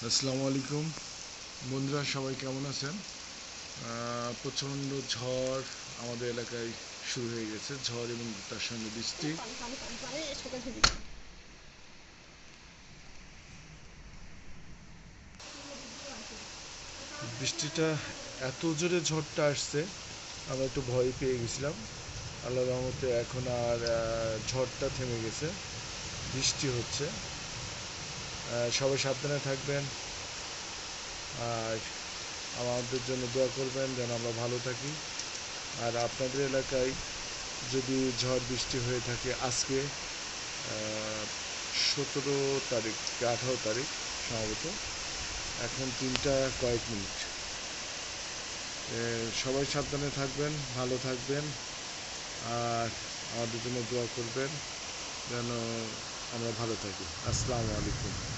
আসসালামু আলাইকুম বন্ধুরা, সবাই কেমন আছেন? প্রচণ্ড ঝড় আমাদের এলাকায় শুরু হয়ে গেছে। ঝড় এবং তার সঙ্গে বৃষ্টি। বৃষ্টিটা এত জোরে ঝড়টা আসছে, আমরা একটু ভয় পেয়ে গেছিলাম। আল্লাহর রহমতে এখন আর ঝড়টা থেমে গেছে, বৃষ্টি হচ্ছে। সবাই সাবধানে থাকবেন আর আমাদের জন্য দোয়া করবেন যেন আমরা ভালো থাকি। আর আপনাদের এলাকায় যদি ঝড় বৃষ্টি হয়ে থাকে, আজকে 17 তারিখ কি 18 তারিখ সম্ভবত, এখন 3টা কয়েক মিনিট। সবাই সাবধানে থাকবেন, ভালো থাকবেন আর আমাদের জন্য দোয়া করবেন যেন আমরা ভালো থাকি। আসসালামু আলাইকুম।